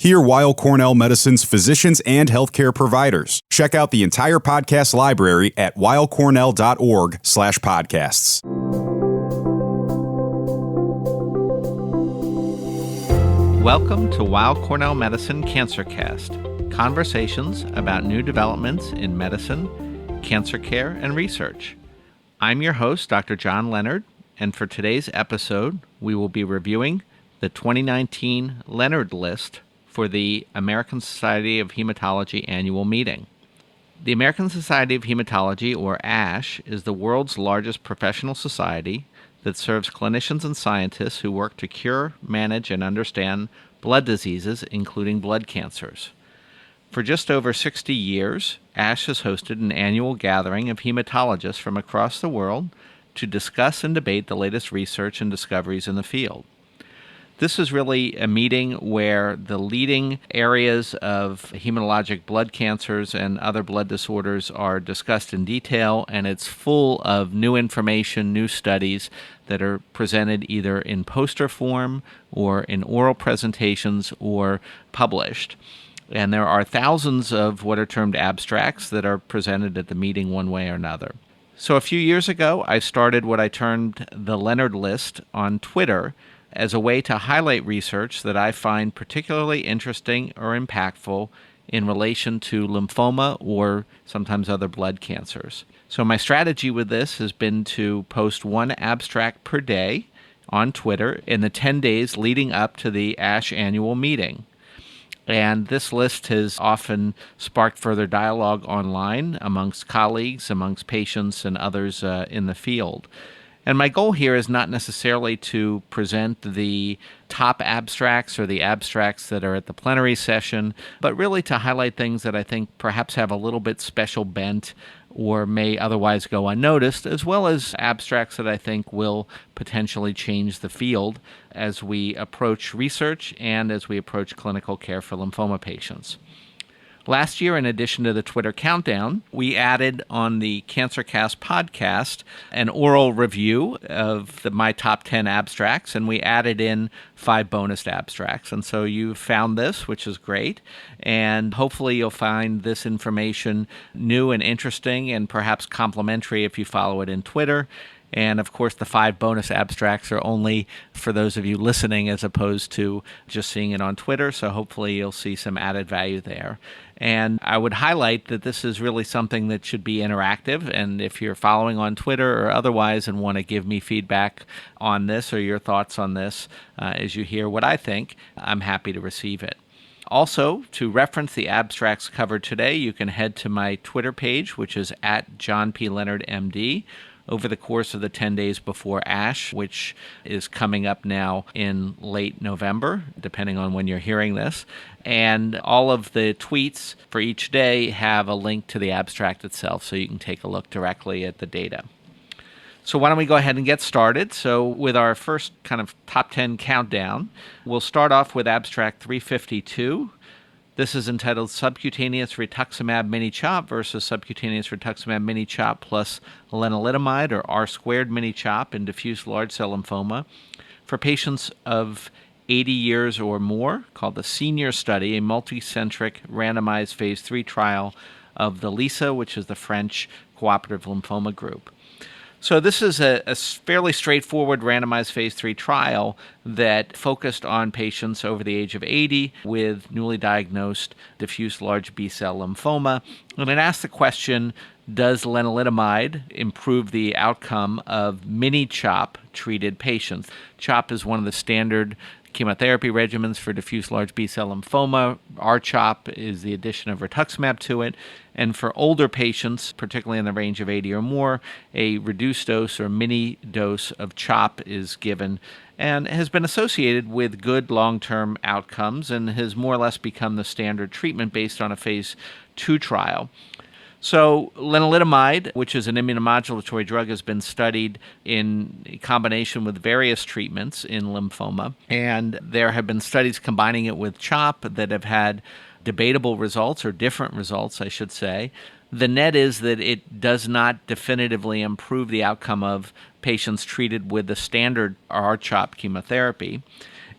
Hear Weill Cornell Medicine's physicians and healthcare providers. Check out the entire podcast library at weillcornell.org/podcasts. Welcome to Weill Cornell Medicine CancerCast, conversations about new developments in medicine, cancer care, and research. I'm your host, Dr. John Leonard, and for today's episode, we will be reviewing the 2019 Leonard List for the American Society of Hematology annual meeting. The American Society of Hematology, or ASH, is the world's largest professional society that serves clinicians and scientists who work to cure, manage, and understand blood diseases, including blood cancers. For just over 60 years, ASH has hosted an annual gathering of hematologists from across the world to discuss and debate the latest research and discoveries in the field. This is really a meeting where the leading areas of hematologic blood cancers and other blood disorders are discussed in detail, and it's full of new information, new studies that are presented either in poster form or in oral presentations or published. And there are thousands of what are termed abstracts that are presented at the meeting one way or another. So a few years ago, I started what I termed the Leonard List on Twitter as a way to highlight research that I find particularly interesting or impactful in relation to lymphoma or sometimes other blood cancers. So my strategy with this has been to post one abstract per day on Twitter in the 10 days leading up to the ASH annual meeting. And this list has often sparked further dialogue online amongst colleagues, amongst patients, and others in the field. And my goal here is not necessarily to present the top abstracts or the abstracts that are at the plenary session, but really to highlight things that I think perhaps have a little bit special bent or may otherwise go unnoticed, as well as abstracts that I think will potentially change the field as we approach research and as we approach clinical care for lymphoma patients. Last year, in addition to the Twitter countdown, we added on the CancerCast podcast an oral review of my top 10 abstracts, and we added in 5 bonus abstracts. And so you found this, which is great, and hopefully you'll find this information new and interesting and perhaps complimentary if you follow it in Twitter. And of course, the 5 bonus abstracts are only for those of you listening as opposed to just seeing it on Twitter. So hopefully you'll see some added value there. And I would highlight that this is really something that should be interactive. And if you're following on Twitter or otherwise and want to give me feedback on this or your thoughts on this as you hear what I think, I'm happy to receive it. Also, to reference the abstracts covered today, you can head to my Twitter page, which is at John P. Leonard, MD. Over the course of the 10 days before ASH, which is coming up now in late November, depending on when you're hearing this. And all of the tweets for each day have a link to the abstract itself, so you can take a look directly at the data. So why don't we go ahead and get started? So with our first kind of top 10 countdown, we'll start off with abstract 352. This is entitled Subcutaneous Rituximab Mini-CHOP versus Subcutaneous Rituximab Mini-CHOP plus lenalidomide, or R-squared Mini-CHOP in diffuse large cell lymphoma for patients of 80 years or more, called the Senior Study, a multicentric randomized phase 3 trial of the LISA, which is the French Cooperative Lymphoma Group. So this is a fairly straightforward randomized phase 3 trial that focused on patients over the age of 80 with newly diagnosed diffuse large B-cell lymphoma. And it asked the question, does lenalidomide improve the outcome of mini-CHOP treated patients? CHOP is one of the standard chemotherapy regimens for diffuse large B-cell lymphoma. R-CHOP is the addition of rituximab to it. And for older patients, particularly in the range of 80 or more, a reduced dose or mini dose of CHOP is given and has been associated with good long-term outcomes and has more or less become the standard treatment based on a phase 2 trial. So lenalidomide, which is an immunomodulatory drug, has been studied in combination with various treatments in lymphoma. And there have been studies combining it with CHOP that have had debatable results, or different results, I should say. The net is that it does not definitively improve the outcome of patients treated with the standard R-CHOP chemotherapy.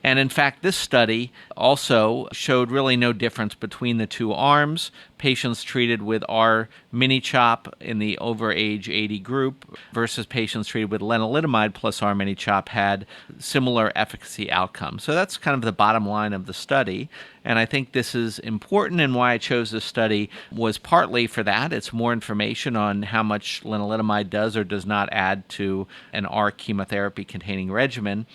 And in fact, this study also showed really no difference between the two arms. Patients treated with our mini-CHOP in the over age 80 group versus patients treated with lenalidomide plus our mini-CHOP had similar efficacy outcomes. So that's kind of the bottom line of the study. And I think this is important, and why I chose this study was partly for that. It's more information on how much lenalidomide does or does not add to an R chemotherapy-containing regimen.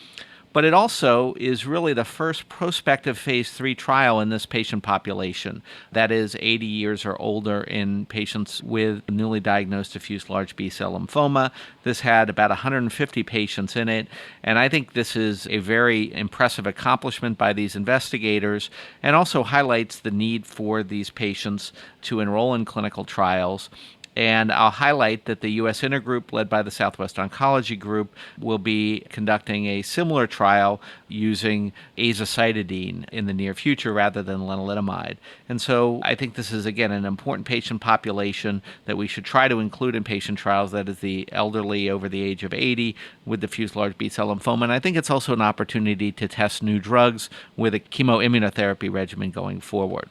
But it also is really the first prospective phase 3 trial in this patient population, that is 80 years or older, in patients with newly diagnosed diffuse large B-cell lymphoma. This had about 150 patients in it, and I think this is a very impressive accomplishment by these investigators, and also highlights the need for these patients to enroll in clinical trials. And I'll highlight that the U.S. Intergroup, led by the Southwest Oncology Group, will be conducting a similar trial using azacitidine in the near future rather than lenalidomide. And so I think this is, again, an important patient population that we should try to include in patient trials, that is the elderly over the age of 80 with diffuse large B-cell lymphoma. And I think it's also an opportunity to test new drugs with a chemoimmunotherapy regimen going forward.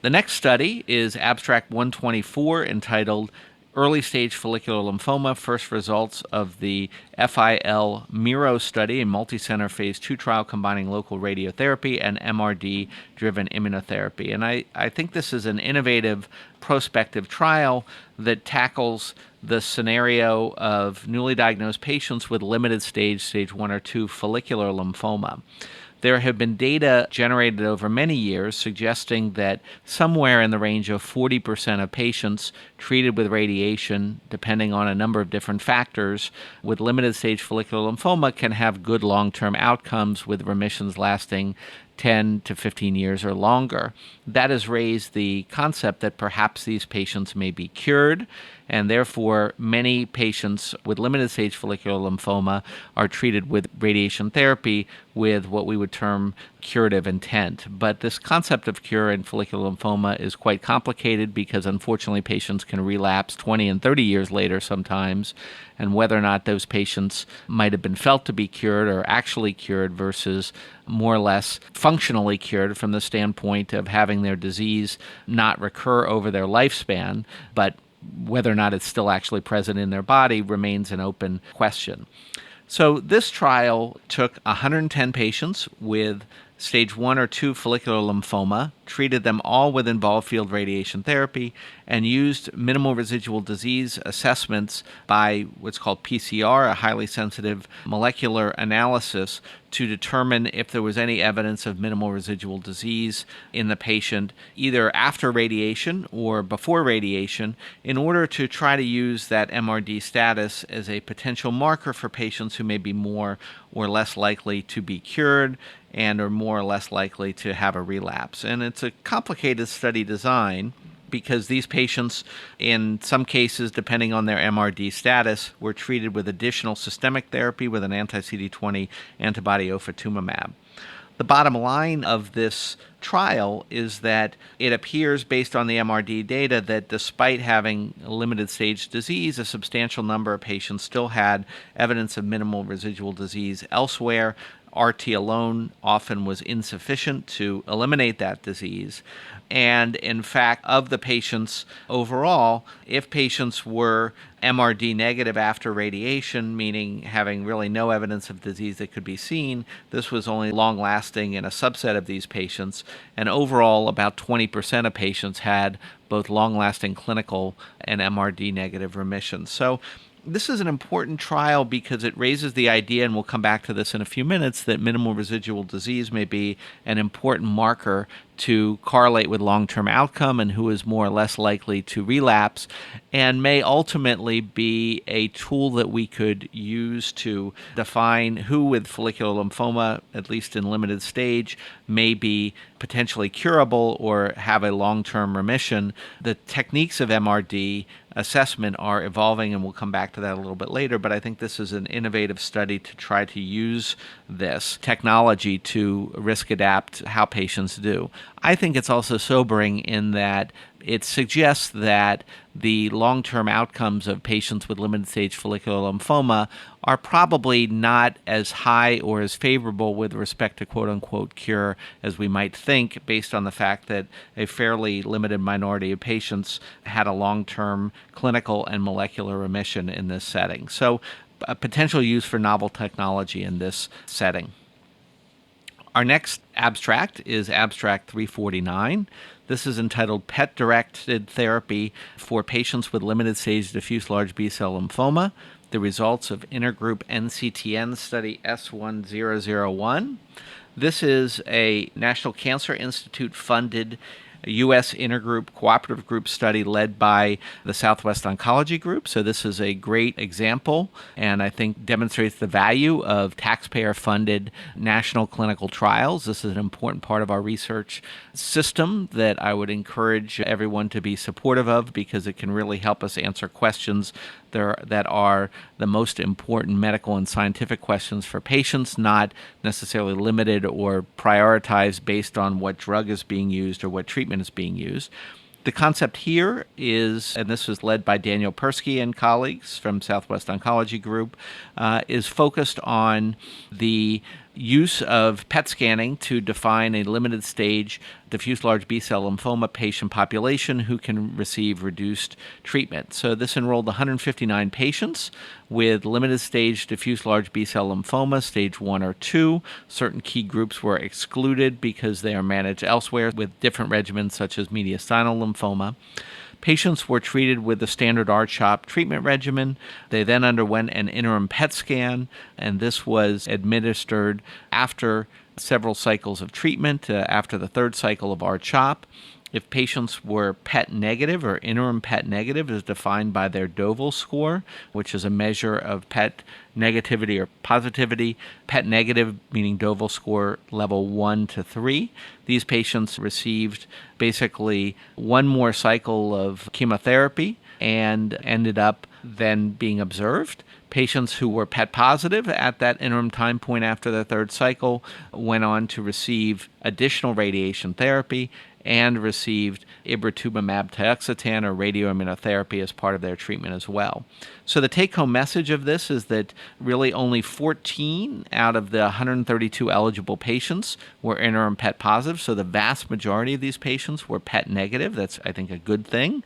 The next study is Abstract 124, entitled Early Stage Follicular Lymphoma, First Results of the FIL-MIRO Study, a multicenter phase 2 trial combining local radiotherapy and MRD-driven immunotherapy. And I think this is an innovative prospective trial that tackles the scenario of newly diagnosed patients with limited stage 1 or 2 follicular lymphoma. There have been data generated over many years suggesting that somewhere in the range of 40% of patients treated with radiation, depending on a number of different factors, with limited stage follicular lymphoma can have good long-term outcomes with remissions lasting 10 to 15 years or longer. That has raised the concept that perhaps these patients may be cured, and therefore many patients with limited stage follicular lymphoma are treated with radiation therapy with what we would term curative intent. But this concept of cure in follicular lymphoma is quite complicated because unfortunately patients can relapse 20 and 30 years later sometimes, and whether or not those patients might have been felt to be cured or actually cured versus more or less functionally cured from the standpoint of having their disease not recur over their lifespan, but whether or not it's still actually present in their body remains an open question. So this trial took 110 patients with stage 1 or 2 follicular lymphoma, treated them all with involved field radiation therapy, and used minimal residual disease assessments by what's called PCR, a highly sensitive molecular analysis, to determine if there was any evidence of minimal residual disease in the patient, either after radiation or before radiation, in order to try to use that MRD status as a potential marker for patients who may be more or less likely to be cured and are more or less likely to have a relapse. And it's a complicated study design because these patients, in some cases, depending on their MRD status, were treated with additional systemic therapy with an anti-CD20 antibody ofatumumab. The bottom line of this trial is that it appears, based on the MRD data, that despite having limited stage disease, a substantial number of patients still had evidence of minimal residual disease elsewhere. RT alone often was insufficient to eliminate that disease. And in fact, of the patients overall, if patients were MRD negative after radiation, meaning having really no evidence of disease that could be seen, this was only long-lasting in a subset of these patients. And overall, about 20% of patients had both long-lasting clinical and MRD negative remissions. So this is an important trial because it raises the idea, and we'll come back to this in a few minutes, that minimal residual disease may be an important marker to correlate with long-term outcome and who is more or less likely to relapse, and may ultimately be a tool that we could use to define who with follicular lymphoma, at least in limited stage, may be potentially curable or have a long-term remission. The techniques of MRD assessment are evolving, and we'll come back to that a little bit later, but I think this is an innovative study to try to use this technology to risk adapt how patients do. I think it's also sobering in that it suggests that the long-term outcomes of patients with limited-stage follicular lymphoma are probably not as high or as favorable with respect to quote-unquote cure as we might think, based on the fact that a fairly limited minority of patients had a long-term clinical and molecular remission in this setting. So a potential use for novel technology in this setting. Our next abstract is abstract 349. This is entitled PET-Directed Therapy for Patients with Limited-Stage Diffuse Large B-Cell Lymphoma, the results of intergroup NCTN study S1001. This is a National Cancer Institute funded U.S. intergroup cooperative group study led by the Southwest Oncology Group. So this is a great example, and I think demonstrates the value of taxpayer-funded national clinical trials. This is an important part of our research system that I would encourage everyone to be supportive of, because it can really help us answer questions that are the most important medical and scientific questions for patients, not necessarily limited or prioritized based on what drug is being used or what treatment is being used. The concept here is, and this was led by Daniel Persky and colleagues from Southwest Oncology Group, is focused on the use of PET scanning to define a limited stage diffuse large B-cell lymphoma patient population who can receive reduced treatment. So this enrolled 159 patients with limited stage diffuse large B-cell lymphoma, stage 1 or 2. Certain key groups were excluded because they are managed elsewhere with different regimens such as mediastinal lymphoma. Patients were treated with the standard R-CHOP treatment regimen. They then underwent an interim PET scan, and this was administered after several cycles of treatment, after the third cycle of R-CHOP. If patients were PET negative or interim PET negative, as defined by their Deauville score, which is a measure of PET negativity or positivity, PET negative meaning Deauville score level 1 to 3. These patients received basically one more cycle of chemotherapy and ended up then being observed. Patients who were PET positive at that interim time point after the third cycle went on to receive additional radiation therapy and received ibrutinib tioxetan or radioimmunotherapy as part of their treatment as well. So the take-home message of this is that really only 14 out of the 132 eligible patients were interim PET positive, so the vast majority of these patients were PET negative. That's, I think, a good thing.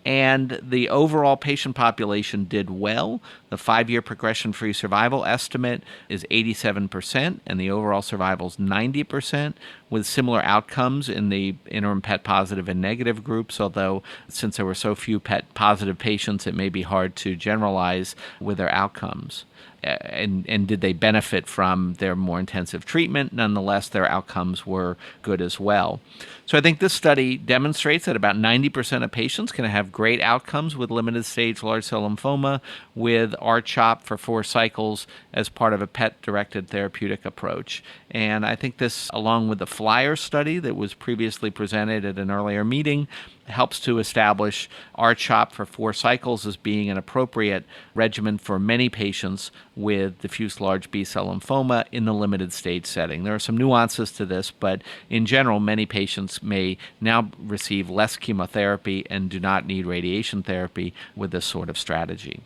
And the overall patient population did well. The 5-year progression-free survival estimate is 87%, and the overall survival is 90%, with similar outcomes in the interim PET positive and negative groups, although since there were so few PET positive patients, it may be hard to generalize with their outcomes. And did they benefit from their more intensive treatment? Nonetheless, their outcomes were good as well. So I think this study demonstrates that about 90% of patients can have great outcomes with limited stage large cell lymphoma with R-CHOP for 4 cycles as part of a PET-directed therapeutic approach. And I think this, along with the FLYER study that was previously presented at an earlier meeting, helps to establish R-CHOP for 4 cycles as being an appropriate regimen for many patients with diffuse large B-cell lymphoma in the limited stage setting. There are some nuances to this, but in general, many patients may now receive less chemotherapy and do not need radiation therapy with this sort of strategy.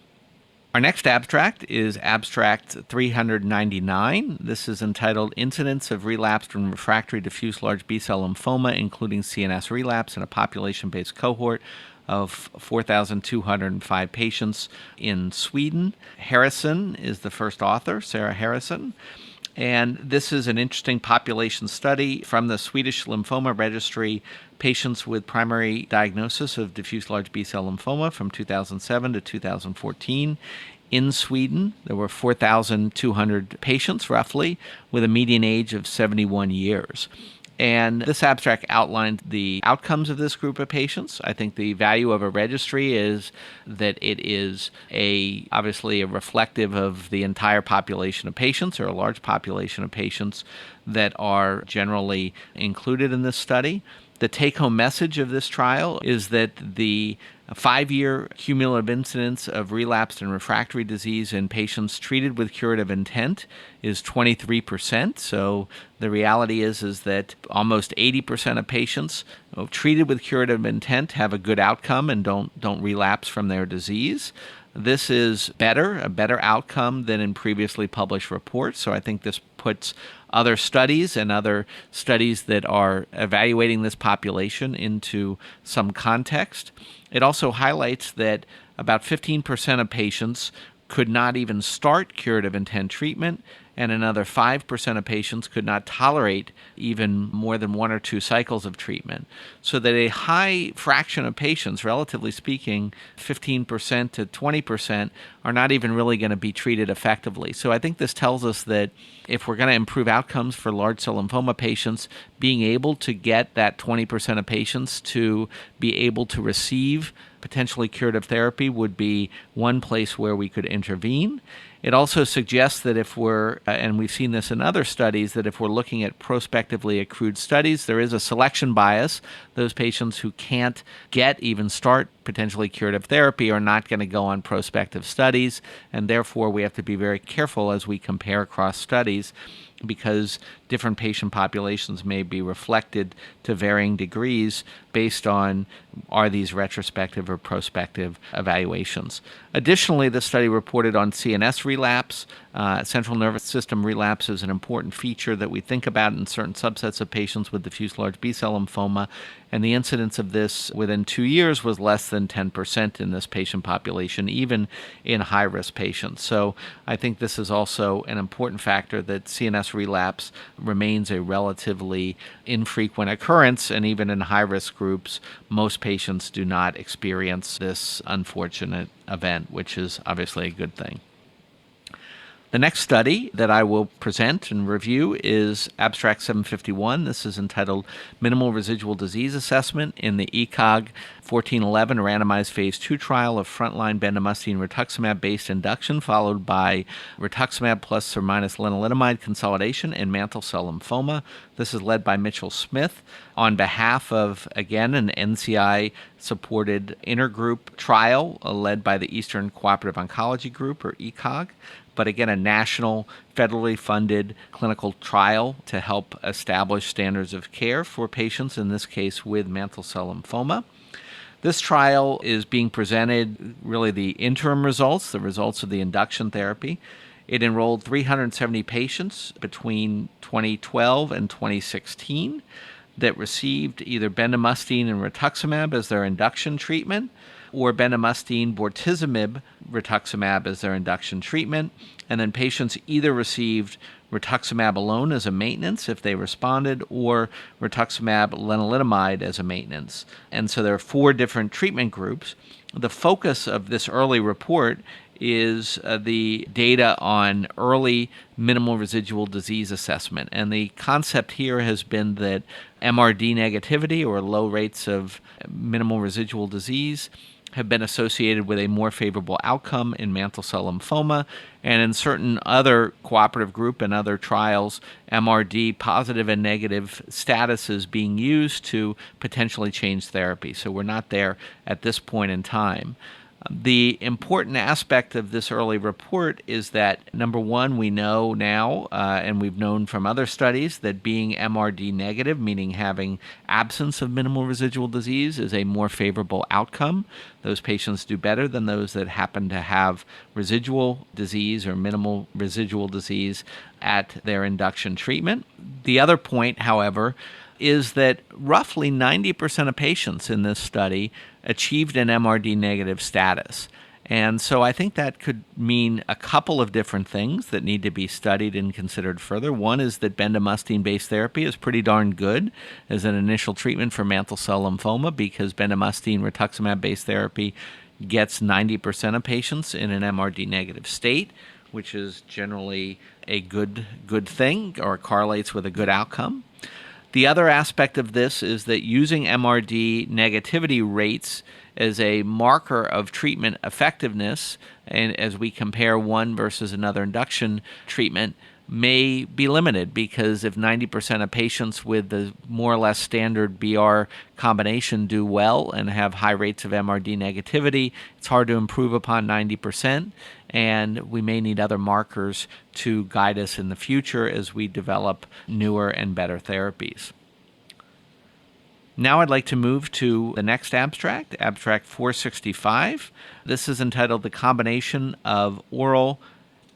Our next abstract is abstract 399. This is entitled Incidence of Relapsed and Refractory Diffuse Large B-Cell Lymphoma, including CNS relapse in a population-based cohort of 4,205 patients in Sweden. Harrison is the first author, Sarah Harrison. And this is an interesting population study from the Swedish Lymphoma Registry, patients with primary diagnosis of diffuse large B-cell lymphoma from 2007 to 2014. In Sweden, there were 4,200 patients, roughly, with a median age of 71 years. And this abstract outlined the outcomes of this group of patients. I think the value of a registry is that it is obviously a reflective of the entire population of patients, or a large population of patients that are generally included in this study. The take-home message of this trial is that the 5-year cumulative incidence of relapsed and refractory disease in patients treated with curative intent is 23%. So the reality is that almost 80% of patients treated with curative intent have a good outcome and don't relapse from their disease. This is a better outcome than in previously published reports. So I think this puts other studies and other studies that are evaluating this population into some context. It also highlights that about 15% of patients could not even start curative intent treatment, and another 5% of patients could not tolerate even more than 1 or 2 cycles of treatment. So that a high fraction of patients, relatively speaking, 15% to 20%, are not even really going to be treated effectively. So I think this tells us that if we're going to improve outcomes for large cell lymphoma patients, being able to get that 20% of patients to be able to receive potentially curative therapy would be one place where we could intervene. It also suggests that if we're, and we've seen this in other studies, that if we're looking at prospectively accrued studies, there is a selection bias. Those patients who can't even start potentially curative therapy are not going to go on prospective studies, and therefore we have to be very careful as we compare across studies, because different patient populations may be reflected to varying degrees based on are these retrospective or prospective evaluations. Additionally, the study reported on CNS relapse. Central nervous system relapse is an important feature that we think about in certain subsets of patients with diffuse large B-cell lymphoma, and the incidence of this within 2 years was less than 10% in this patient population, even in high-risk patients. So I think this is also an important factor, that CNS relapse remains a relatively infrequent occurrence, and even in high-risk groups, most patients do not experience this unfortunate event, which is obviously a good thing. The next study that I will present and review is Abstract 751. This is entitled Minimal Residual Disease Assessment in the ECOG 1411 randomized phase 2 trial of frontline bendamustine rituximab-based induction followed by rituximab plus or minus lenalidomide consolidation in mantle cell lymphoma. This is led by Mitchell Smith on behalf of, again, an NCI-supported intergroup trial led by the Eastern Cooperative Oncology Group, or ECOG. But again, a national, federally funded clinical trial to help establish standards of care for patients, in this case with mantle cell lymphoma. This trial is being presented, really the interim results, the results of the induction therapy. It enrolled 370 patients between 2012 and 2016 that received either bendamustine and rituximab as their induction treatment, or bendamustine bortezomib rituximab as their induction treatment, and then patients either received rituximab alone as a maintenance if they responded, or rituximab lenalidomide as a maintenance. And so there are 4 different treatment groups. The focus of this early report is the data on early minimal residual disease assessment. And the concept here has been that MRD negativity, or low rates of minimal residual disease, have been associated with a more favorable outcome in mantle cell lymphoma, and in certain other cooperative group and other trials, MRD positive and negative status is being used to potentially change therapy. So we're not there at this point in time. The important aspect of this early report is that, number one, we know now, and we've known from other studies, that being MRD negative, meaning having absence of minimal residual disease, is a more favorable outcome. Those patients do better than those that happen to have residual disease or minimal residual disease at their induction treatment. The other point, however, is that roughly 90% of patients in this study achieved an MRD negative status. And so I think that could mean a couple of different things that need to be studied and considered further. One is that bendamustine-based therapy is pretty darn good as an initial treatment for mantle cell lymphoma, because bendamustine rituximab-based therapy gets 90% of patients in an MRD negative state, which is generally a good thing, or correlates with a good outcome. The other aspect of this is that using MRD negativity rates as a marker of treatment effectiveness, and as we compare one versus another induction treatment, may be limited, because if 90% of patients with the more or less standard BR combination do well and have high rates of MRD negativity, it's hard to improve upon 90%, and we may need other markers to guide us in the future as we develop newer and better therapies. Now I'd like to move to the next abstract, abstract 465. This is entitled "The Combination of Oral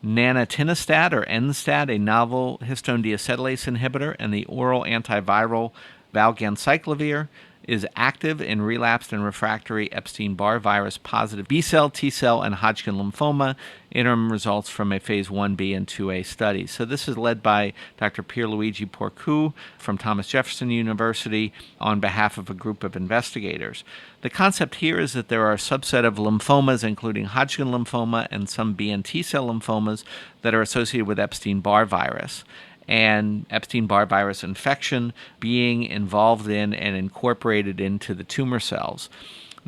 Nanatinostat or NSTAT, a novel histone deacetylase inhibitor, and the oral antiviral valganciclovir is active in relapsed and refractory Epstein-Barr virus positive B-cell, T-cell, and Hodgkin lymphoma. Interim results from a phase 1b and 2a study." So this is led by Dr. Pierluigi Porcu from Thomas Jefferson University on behalf of a group of investigators. The concept here is that there are a subset of lymphomas, including Hodgkin lymphoma and some B and T-cell lymphomas, that are associated with Epstein-Barr virus, and Epstein-Barr virus infection being involved in and incorporated into the tumor cells.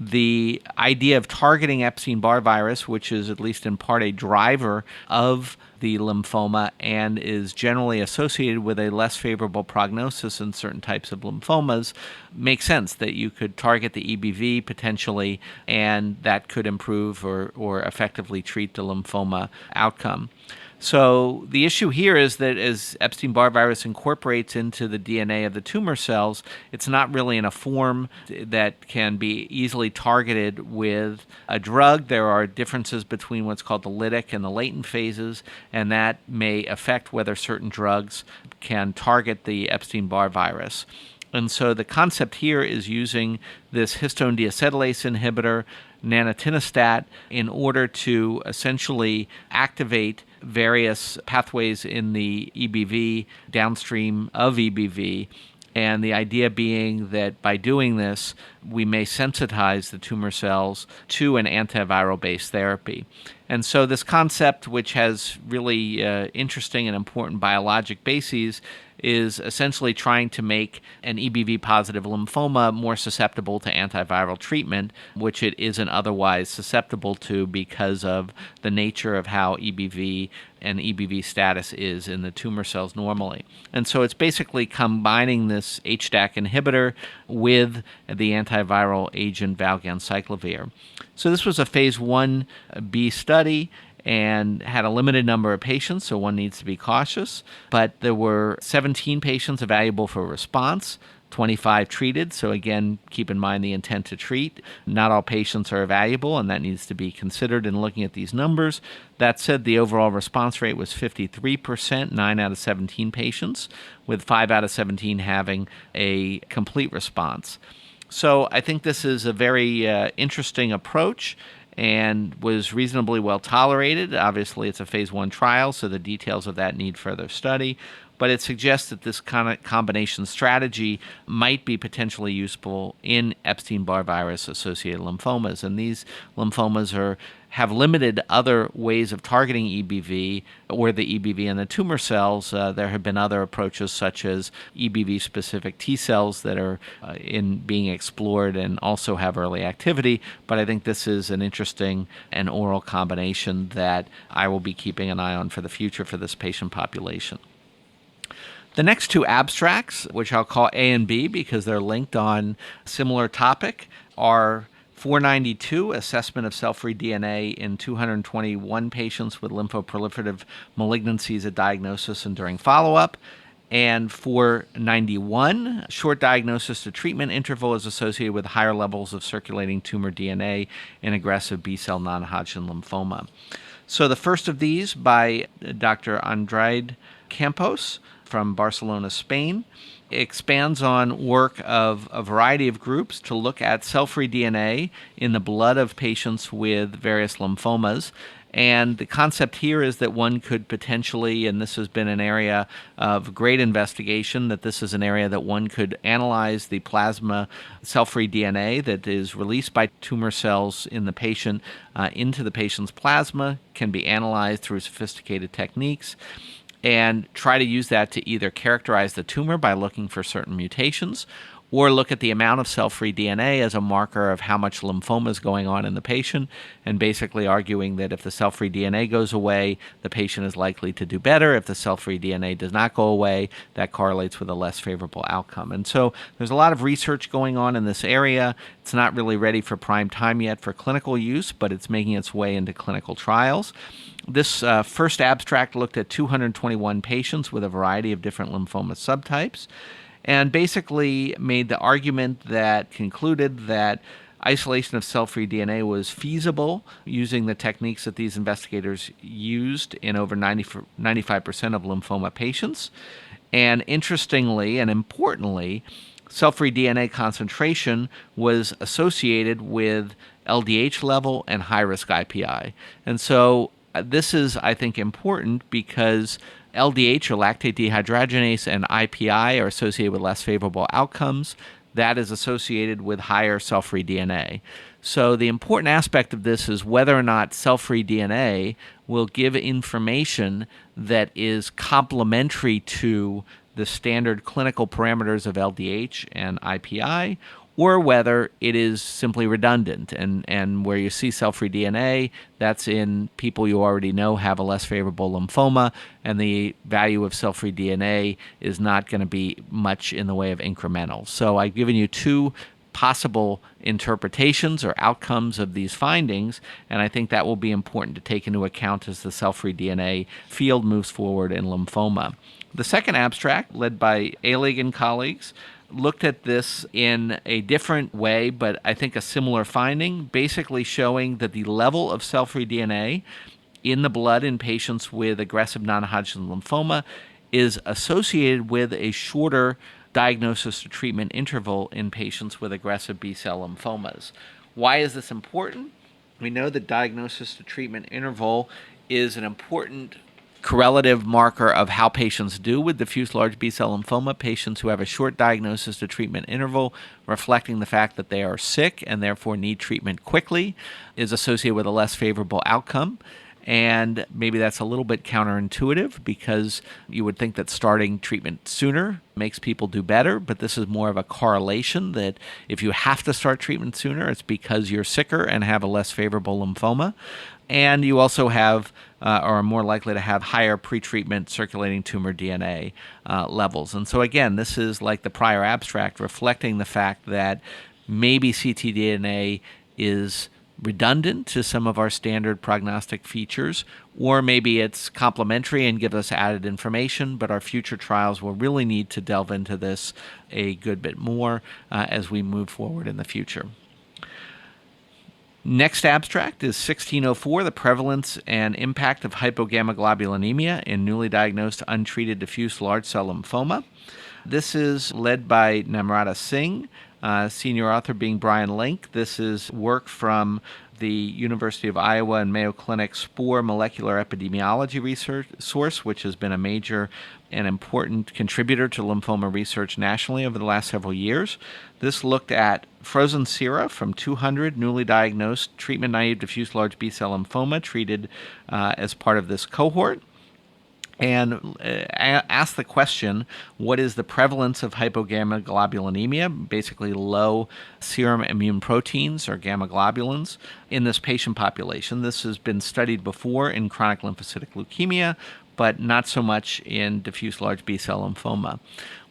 The idea of targeting Epstein-Barr virus, which is at least in part a driver of the lymphoma and is generally associated with a less favorable prognosis in certain types of lymphomas, makes sense that you could target the EBV potentially, and that could improve or effectively treat the lymphoma outcome. So the issue here is that as Epstein-Barr virus incorporates into the DNA of the tumor cells, it's not really in a form that can be easily targeted with a drug. There are differences between what's called the lytic and the latent phases, and that may affect whether certain drugs can target the Epstein-Barr virus. And so the concept here is using this histone deacetylase inhibitor, nanatinostat, in order to essentially activate various pathways in the EBV, downstream of EBV, and the idea being that by doing this, we may sensitize the tumor cells to an antiviral-based therapy. And so this concept, which has really interesting and important biologic bases, is essentially trying to make an EBV-positive lymphoma more susceptible to antiviral treatment, which it isn't otherwise susceptible to because of the nature of how EBV and EBV status is in the tumor cells normally. And so it's basically combining this HDAC inhibitor with the antiviral agent valganciclovir. So this was a phase 1b study and had a limited number of patients, so one needs to be cautious. But there were 17 patients evaluable for response, 25 treated. So again, keep in mind the intent to treat. Not all patients are evaluable, and that needs to be considered in looking at these numbers. That said, the overall response rate was 53%, 9 out of 17 patients, with 5 out of 17 having a complete response. So I think this is a very interesting approach and was reasonably well tolerated. Obviously, it's a phase 1 trial, so the details of that need further study. But it suggests that this kind of combination strategy might be potentially useful in Epstein-Barr virus-associated lymphomas. And these lymphomas have limited other ways of targeting EBV or the EBV in the tumor cells. There have been other approaches such as EBV-specific T cells that are being explored and also have early activity. But I think this is an interesting and oral combination that I will be keeping an eye on for the future for this patient population. The next two abstracts, which I'll call A and B because they're linked on a similar topic, are 492, assessment of cell-free DNA in 221 patients with lymphoproliferative malignancies at diagnosis and during follow-up, and 491, short diagnosis to treatment interval is associated with higher levels of circulating tumor DNA in aggressive B-cell non-Hodgkin lymphoma. So the first of these by Dr. Andrade Campos from Barcelona, Spain, expands on work of a variety of groups to look at cell-free DNA in the blood of patients with various lymphomas. And the concept here is that one could potentially, and this has been an area of great investigation, that this is an area that one could analyze the plasma cell-free DNA that is released by tumor cells in the patient into the patient's plasma, can be analyzed through sophisticated techniques, and try to use that to either characterize the tumor by looking for certain mutations or look at the amount of cell-free DNA as a marker of how much lymphoma is going on in the patient, and basically arguing that if the cell-free DNA goes away, the patient is likely to do better. If the cell-free DNA does not go away, that correlates with a less favorable outcome. And so there's a lot of research going on in this area. It's not really ready for prime time yet for clinical use, but it's making its way into clinical trials. This first abstract looked at 221 patients with a variety of different lymphoma subtypes, and basically made the argument that concluded that isolation of cell-free DNA was feasible using the techniques that these investigators used in over 95% of lymphoma patients. And interestingly and importantly, cell-free DNA concentration was associated with LDH level and high-risk IPI. And so this is, I think, important because LDH, or lactate dehydrogenase, and IPI are associated with less favorable outcomes. That is associated with higher cell-free DNA. So the important aspect of this is whether or not cell-free DNA will give information that is complementary to the standard clinical parameters of LDH and IPI, or whether it is simply redundant. And where you see cell-free DNA, that's in people you already know have a less favorable lymphoma, and the value of cell-free DNA is not going to be much in the way of incremental. So I've given you two possible interpretations or outcomes of these findings, and I think that will be important to take into account as the cell-free DNA field moves forward in lymphoma. The second abstract, led by Alig and colleagues, looked at this in a different way, but I think a similar finding, basically showing that the level of cell-free DNA in the blood in patients with aggressive non-Hodgkin lymphoma is associated with a shorter diagnosis to treatment interval in patients with aggressive B-cell lymphomas. Why is this important? We know that diagnosis to treatment interval is an important correlative marker of how patients do with diffuse large B-cell lymphoma. Patients who have a short diagnosis to treatment interval, reflecting the fact that they are sick and therefore need treatment quickly, is associated with a less favorable outcome. And maybe that's a little bit counterintuitive because you would think that starting treatment sooner makes people do better, but this is more of a correlation that if you have to start treatment sooner, it's because you're sicker and have a less favorable lymphoma. And you also have, or are more likely to have, higher pretreatment circulating tumor DNA levels. And so again, this is like the prior abstract, reflecting the fact that maybe ctDNA is redundant to some of our standard prognostic features, or maybe it's complementary and gives us added information, but our future trials will really need to delve into this a good bit more as we move forward in the future. Next abstract is 1604, the prevalence and impact of hypogammaglobulinemia in newly diagnosed untreated diffuse large cell lymphoma. This is led by Namrata Singh, senior author being Brian Link. This is work from the University of Iowa and Mayo Clinic Spore Molecular Epidemiology Research Source, which has been a major and important contributor to lymphoma research nationally over the last several years. This looked at frozen sera from 200 newly diagnosed treatment-naive diffuse large B-cell lymphoma treated as part of this cohort, and ask the question, what is the prevalence of hypogammaglobulinemia, basically low serum immune proteins or gamma globulins, in this patient population? This has been studied before in chronic lymphocytic leukemia, but not so much in diffuse large B-cell lymphoma.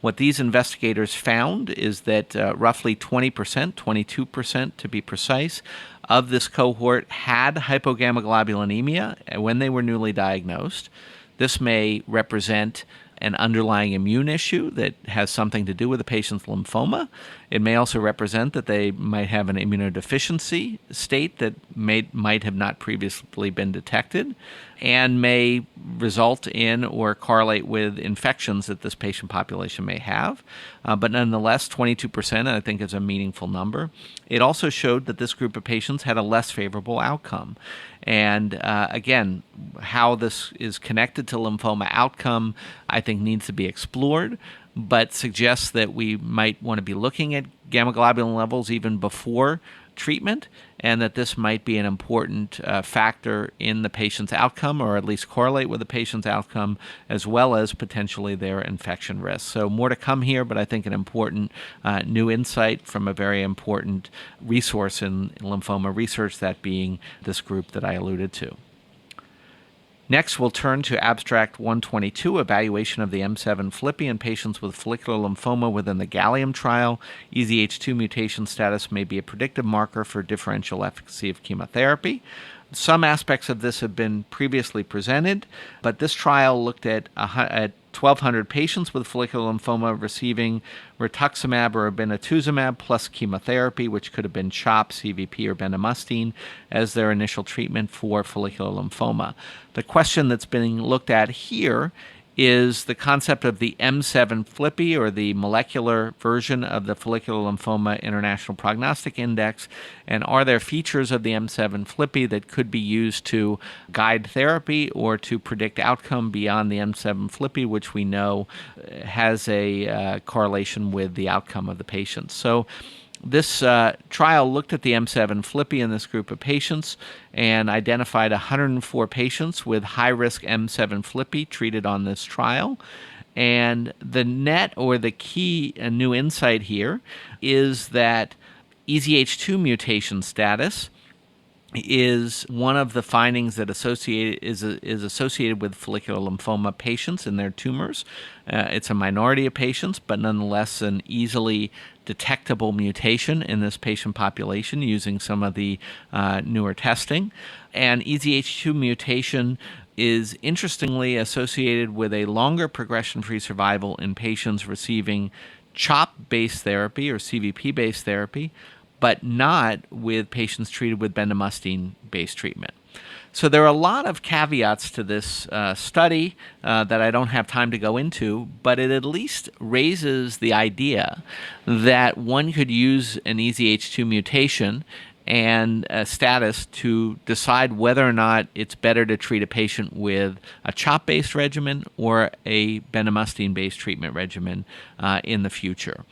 What these investigators found is that roughly 20%, 22% to be precise, of this cohort had hypogammaglobulinemia when they were newly diagnosed. This may represent an underlying immune issue that has something to do with the patient's lymphoma. It may also represent that they might have an immunodeficiency state that might have not previously been detected, and may result in or correlate with infections that this patient population may have. But nonetheless, 22% I think is a meaningful number. It also showed that this group of patients had a less favorable outcome. And again, how this is connected to lymphoma outcome, I think needs to be explored, but suggests that we might want to be looking at gamma globulin levels even before treatment, and that this might be an important factor in the patient's outcome, or at least correlate with the patient's outcome, as well as potentially their infection risk. So more to come here, but I think an important new insight from a very important resource in lymphoma research, that being this group that I alluded to. Next, we'll turn to Abstract 122, evaluation of the M7 FLIPI in patients with follicular lymphoma within the Gallium trial. EZH2 mutation status may be a predictive marker for differential efficacy of chemotherapy. Some aspects of this have been previously presented, but this trial looked at 1,200 patients with follicular lymphoma receiving rituximab or obinutuzumab plus chemotherapy, which could have been CHOP, CVP, or bendamustine, as their initial treatment for follicular lymphoma. The question that's being looked at here is the concept of the M7 FLIPI, or the molecular version of the Follicular Lymphoma International Prognostic Index, and are there features of the M7 FLIPI that could be used to guide therapy or to predict outcome beyond the M7 FLIPI, which we know has a correlation with the outcome of the patient. So this trial looked at the M7 FLIPI in this group of patients and identified 104 patients with high-risk M7 FLIPI treated on this trial. And the net, or the key new insight here, is that EZH2 mutation status is one of the findings that is associated with follicular lymphoma patients and their tumors. It's a minority of patients, but nonetheless an easily detectable mutation in this patient population using some of the newer testing. And EZH2 mutation is interestingly associated with a longer progression-free survival in patients receiving CHOP-based therapy or CVP-based therapy, but not with patients treated with bendamustine-based treatment. So there are a lot of caveats to this study that I don't have time to go into, but it at least raises the idea that one could use an EZH2 mutation and status to decide whether or not it's better to treat a patient with a CHOP-based regimen or a bendamustine-based treatment regimen in the future.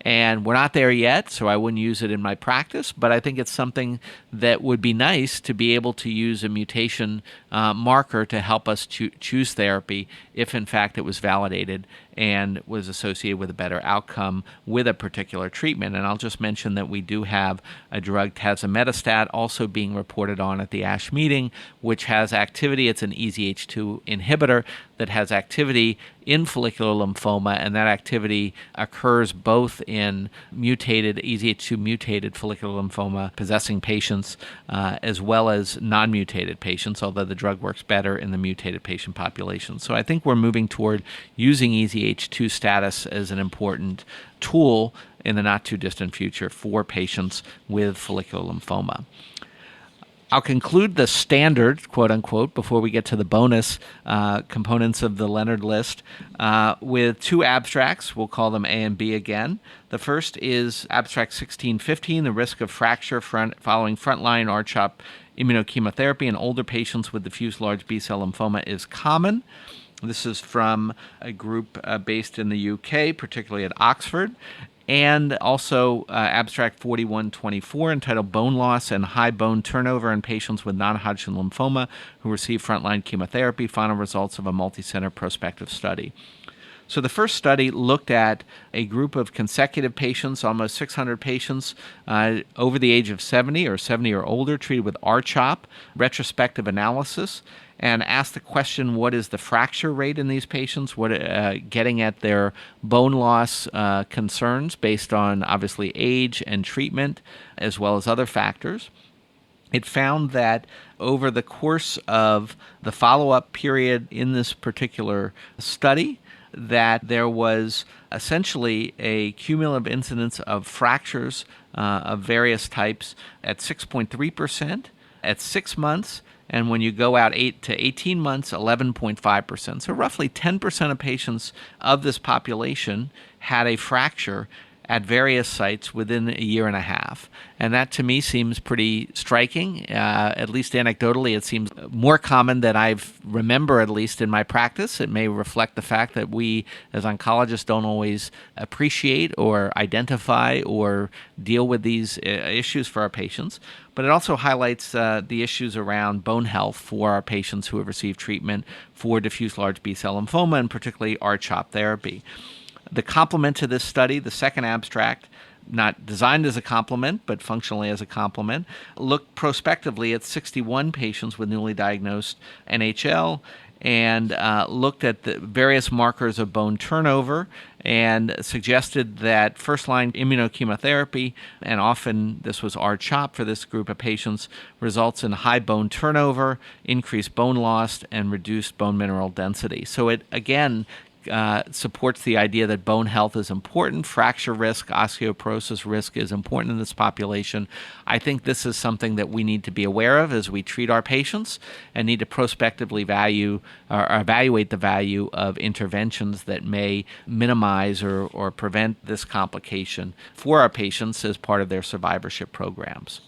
And we're not there yet, so I wouldn't use it in my practice, but I think it's something that would be nice to be able to use a mutation marker to help us choose therapy if, in fact, it was validated and was associated with a better outcome with a particular treatment. And I'll just mention that we do have a drug, tazemetostat, also being reported on at the ASH meeting, which has activity. It's an EZH2 inhibitor that has activity in follicular lymphoma, and that activity occurs both in mutated, EZH2 mutated follicular lymphoma possessing patients as well as non-mutated patients, although the drug works better in the mutated patient population. So I think we're moving toward using EZH2 status as an important tool in the not-too-distant future for patients with follicular lymphoma. I'll conclude the standard, quote-unquote, before we get to the bonus components of the Leonard List, with two abstracts. We'll call them A and B again. The first is Abstract 1615, the risk of fracture following frontline R-CHOP immunochemotherapy in older patients with diffuse large B-cell lymphoma is common. This is from a group based in the UK, particularly at Oxford. And also Abstract 4124, entitled Bone Loss and High Bone Turnover in Patients with Non-Hodgkin Lymphoma Who Receive Frontline Chemotherapy, Final Results of a Multi-Center Prospective Study. So the first study looked at a group of consecutive patients, almost 600 patients over the age of 70 or older, treated with R-CHOP, retrospective analysis, and asked the question, what is the fracture rate in these patients, getting at their bone loss concerns based on, obviously, age and treatment, as well as other factors. It found that over the course of the follow-up period in this particular study, that there was essentially a cumulative incidence of fractures of various types at 6.3%, at 6 months, and when you go out 8 to 18 months, 11.5%. So roughly 10% of patients of this population had a fracture at various sites within a year and a half. And that to me seems pretty striking. At least anecdotally, it seems more common than I remember, at least in my practice. It may reflect the fact that we as oncologists don't always appreciate or identify or deal with these issues for our patients. But it also highlights the issues around bone health for our patients who have received treatment for diffuse large B-cell lymphoma, and particularly R-CHOP therapy. The complement to this study, the second abstract, not designed as a complement, but functionally as a complement, looked prospectively at 61 patients with newly diagnosed NHL and looked at the various markers of bone turnover and suggested that first-line immunochemotherapy, and often this was R-CHOP for this group of patients, results in high bone turnover, increased bone loss, and reduced bone mineral density. So it, again, supports the idea that bone health is important. Fracture risk, osteoporosis risk is important in this population. I think this is something that we need to be aware of as we treat our patients and need to prospectively value or evaluate the value of interventions that may minimize or prevent this complication for our patients as part of their survivorship programs.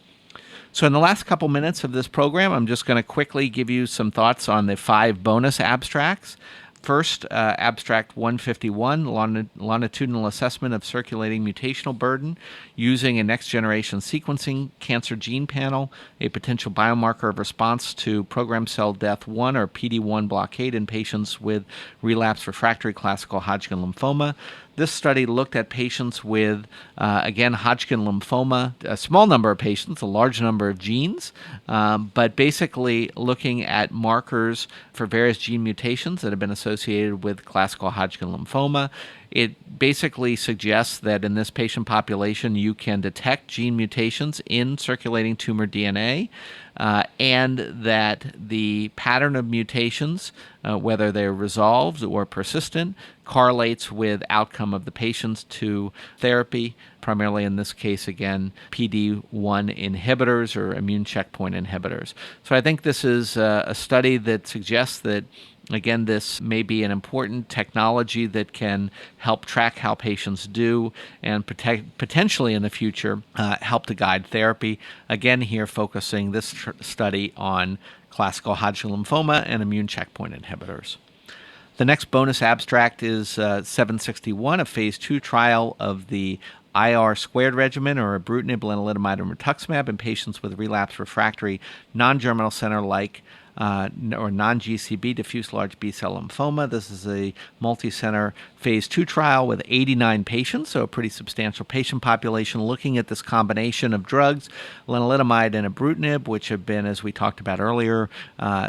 So in the last couple minutes of this program, I'm just going to quickly give you some thoughts on the 5 bonus abstracts. First, Abstract 151, longitudinal assessment of circulating mutational burden using a next-generation sequencing cancer gene panel, a potential biomarker of response to programmed cell death 1 or PD-1 blockade in patients with relapsed refractory classical Hodgkin lymphoma. This study looked at patients with, again, Hodgkin lymphoma, a small number of patients, a large number of genes, but basically looking at markers for various gene mutations that have been associated with classical Hodgkin lymphoma. It basically suggests that in this patient population, you can detect gene mutations in circulating tumor DNA, and that the pattern of mutations, whether they're resolved or persistent, correlates with outcome of the patients to therapy, primarily in this case, again, PD-1 inhibitors or immune checkpoint inhibitors. So I think this is a study that suggests that, again, this may be an important technology that can help track how patients do and potentially in the future help to guide therapy. Again, here focusing this study on classical Hodgkin lymphoma and immune checkpoint inhibitors. The next bonus abstract is 761, a phase 2 trial of the IR squared regimen, or ibrutinib, lenalidomide, and rituximab in patients with relapsed refractory non-germinal center-like or non-GCB diffuse large B-cell lymphoma. This is a multi-center phase 2 trial with 89 patients, so a pretty substantial patient population, looking at this combination of drugs, lenalidomide and ibrutinib, which have been, as we talked about earlier,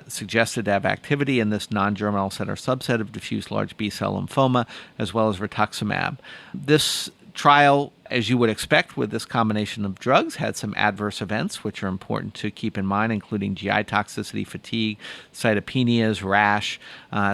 suggested to have activity in this non-germinal center subset of diffuse large B-cell lymphoma, as well as rituximab. This trial, as you would expect with this combination of drugs, had some adverse events, which are important to keep in mind, including GI toxicity, fatigue, cytopenias, rash.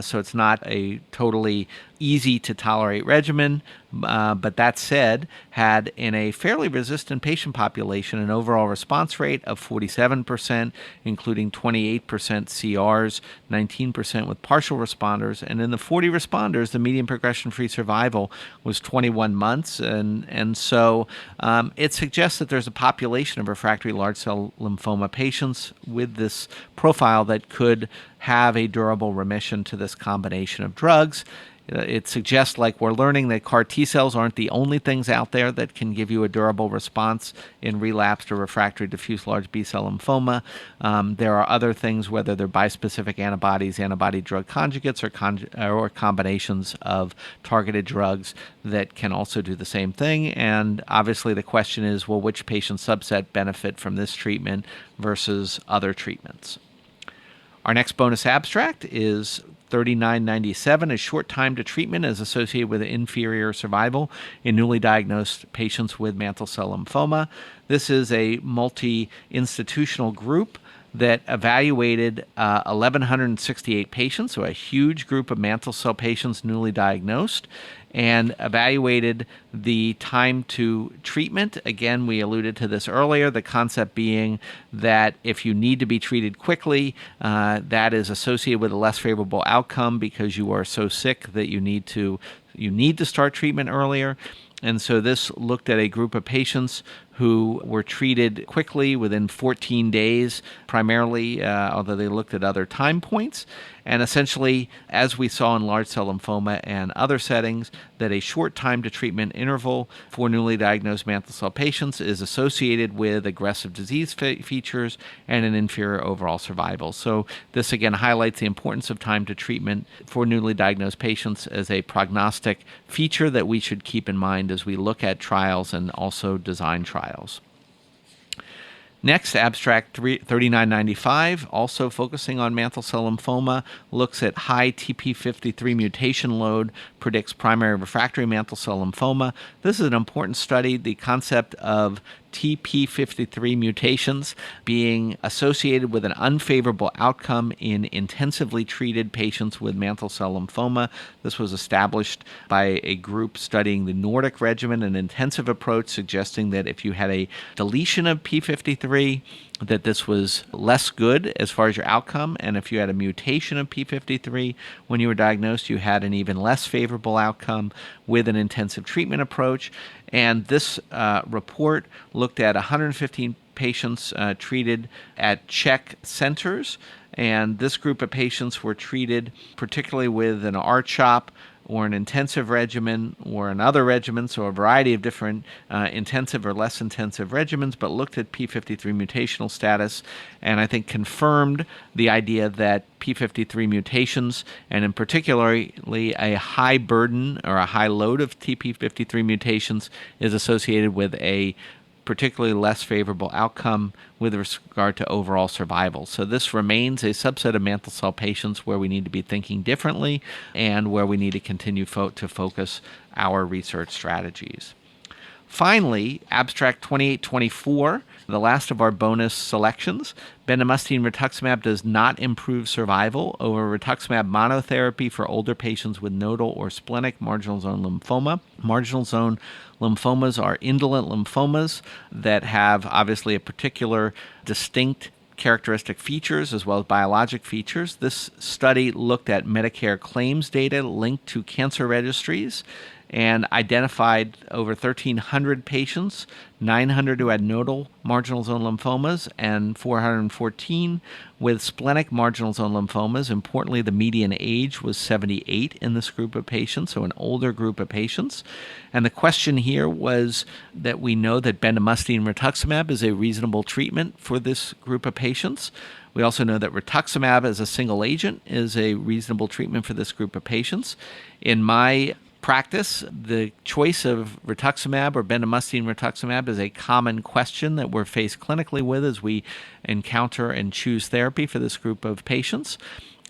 So it's not a totally easy to tolerate regimen, but that said, had in a fairly resistant patient population an overall response rate of 47%, including 28% CRs, 19% with partial responders, and in the 40 responders, the median progression-free survival was 21 months, and so it suggests that there's a population of refractory large cell lymphoma patients with this profile that could have a durable remission to this combination of drugs. It suggests, like we're learning, that CAR T cells aren't the only things out there that can give you a durable response in relapsed or refractory diffuse large B-cell lymphoma. There are other things, whether they're bispecific antibodies, antibody-drug conjugates, or combinations of targeted drugs that can also do the same thing. And obviously the question is, well, which patient subset benefit from this treatment versus other treatments? Our next bonus abstract is 3997, a short time to treatment is associated with inferior survival in newly diagnosed patients with mantle cell lymphoma. This is a multi-institutional group that evaluated 1,168 patients, so a huge group of mantle cell patients newly diagnosed, and evaluated the time to treatment. Again, we alluded to this earlier, the concept being that if you need to be treated quickly, that is associated with a less favorable outcome because you are so sick that you need to start treatment earlier. And so this looked at a group of patients who were treated quickly within 14 days, primarily, although they looked at other time points. And essentially, as we saw in large cell lymphoma and other settings, that a short time to treatment interval for newly diagnosed mantle cell patients is associated with aggressive disease features and an inferior overall survival. So this again highlights the importance of time to treatment for newly diagnosed patients as a prognostic feature that we should keep in mind as we look at trials and also design trials. Next, abstract 3995, also focusing on mantle cell lymphoma, looks at high TP53 mutation load, predicts primary refractory mantle cell lymphoma. This is an important study. The concept of TP53 mutations being associated with an unfavorable outcome in intensively treated patients with mantle cell lymphoma. This was established by a group studying the Nordic regimen, an intensive approach suggesting that if you had a deletion of P53, that this was less good as far as your outcome, and if you had a mutation of P53 when you were diagnosed, you had an even less favorable outcome with an intensive treatment approach. And this report looked at 115 patients treated at Czech centers, and this group of patients were treated particularly with an R-CHOP or an intensive regimen or another regimen, so a variety of different intensive or less intensive regimens, but looked at P53 mutational status, and I think confirmed the idea that P53 mutations, and in particularly a high burden or a high load of TP53 mutations, is associated with a particularly less favorable outcome with regard to overall survival. So this remains a subset of mantle cell patients where we need to be thinking differently and where we need to continue to focus our research strategies. Finally, abstract 2824, the last of our bonus selections. Bendamustine rituximab does not improve survival over rituximab monotherapy for older patients with nodal or splenic marginal zone lymphoma. Marginal zone lymphomas are indolent lymphomas that have obviously a particular distinct characteristic features as well as biologic features. This study looked at Medicare claims data linked to cancer registries and identified over 1,300 patients, 900 who had nodal marginal zone lymphomas and 414 with splenic marginal zone lymphomas. Importantly, the median age was 78 in this group of patients, so an older group of patients. And the question here was that we know that bendamustine rituximab is a reasonable treatment for this group of patients. We also know that rituximab as a single agent is a reasonable treatment for this group of patients. In my practice, the choice of rituximab or bendamustine rituximab is a common question that we're faced clinically with as we encounter and choose therapy for this group of patients.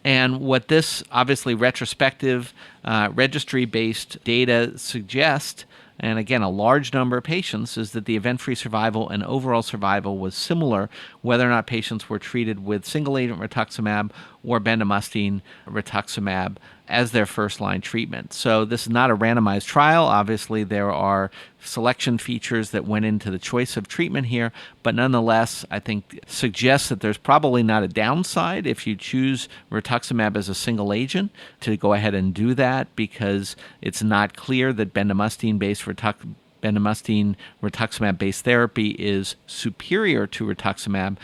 And what this obviously retrospective registry-based data suggests, and again, a large number of patients, is that the event-free survival and overall survival was similar whether or not patients were treated with single-agent rituximab or bendamustine rituximab as their first-line treatment. So this is not a randomized trial. Obviously, there are selection features that went into the choice of treatment here, but nonetheless, I think suggests that there's probably not a downside if you choose rituximab as a single agent to go ahead and do that, because it's not clear that bendamustine-based rituximab-based therapy is superior to rituximab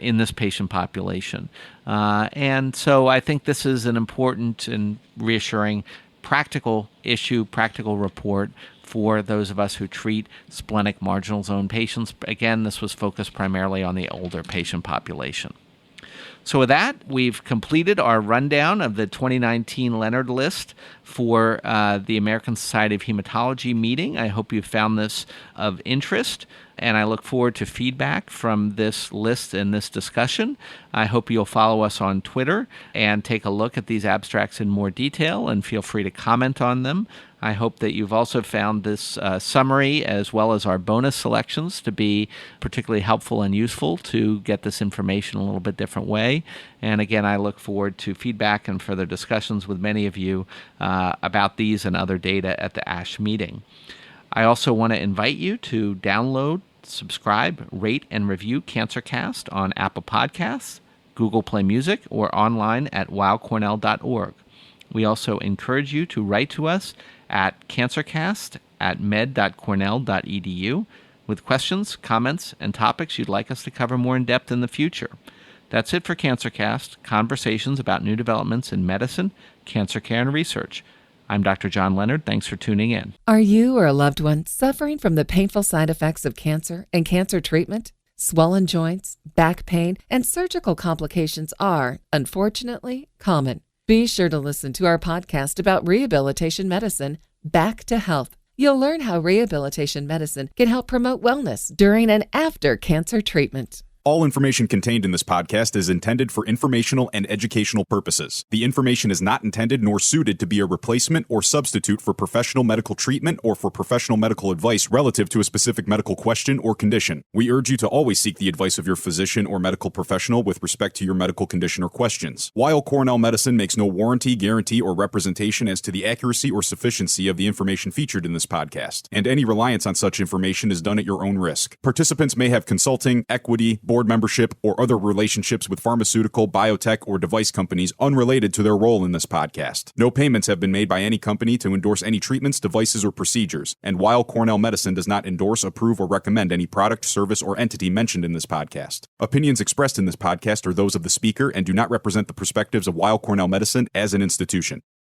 in this patient population. And so I think this is an important and reassuring practical issue, practical report for those of us who treat splenic marginal zone patients. Again, this was focused primarily on the older patient population. So with that, we've completed our rundown of the 2019 Leonard List for the American Society of Hematology meeting. I hope you found this of interest, and I look forward to feedback from this list and this discussion. I hope you'll follow us on Twitter and take a look at these abstracts in more detail, and feel free to comment on them. I hope that you've also found this summary as well as our bonus selections to be particularly helpful and useful to get this information a little bit different way. And again, I look forward to feedback and further discussions with many of you about these and other data at the ASH meeting. I also want to invite you to download, subscribe, rate, and review CancerCast on Apple Podcasts, Google Play Music, or online at weillcornell.org. We also encourage you to write to us at cancercast at med.cornell.edu with questions, comments, and topics you'd like us to cover more in depth in the future. That's it for CancerCast, conversations about new developments in medicine, cancer care, and research. I'm Dr. John Leonard. Thanks for tuning in. Are you or a loved one suffering from the painful side effects of cancer and cancer treatment? Swollen joints, back pain, and surgical complications are, unfortunately, common. Be sure to listen to our podcast about rehabilitation medicine, Back to Health. You'll learn how rehabilitation medicine can help promote wellness during and after cancer treatment. All information contained in this podcast is intended for informational and educational purposes. The information is not intended nor suited to be a replacement or substitute for professional medical treatment or for professional medical advice relative to a specific medical question or condition. We urge you to always seek the advice of your physician or medical professional with respect to your medical condition or questions. Weill Cornell Medicine makes no warranty, guarantee, or representation as to the accuracy or sufficiency of the information featured in this podcast, and any reliance on such information is done at your own risk. Participants may have consulting, equity, board membership, or other relationships with pharmaceutical, biotech, or device companies unrelated to their role in this podcast. No payments have been made by any company to endorse any treatments, devices, or procedures, and Weill Cornell Medicine does not endorse, approve, or recommend any product, service, or entity mentioned in this podcast. Opinions expressed in this podcast are those of the speaker and do not represent the perspectives of Weill Cornell Medicine as an institution.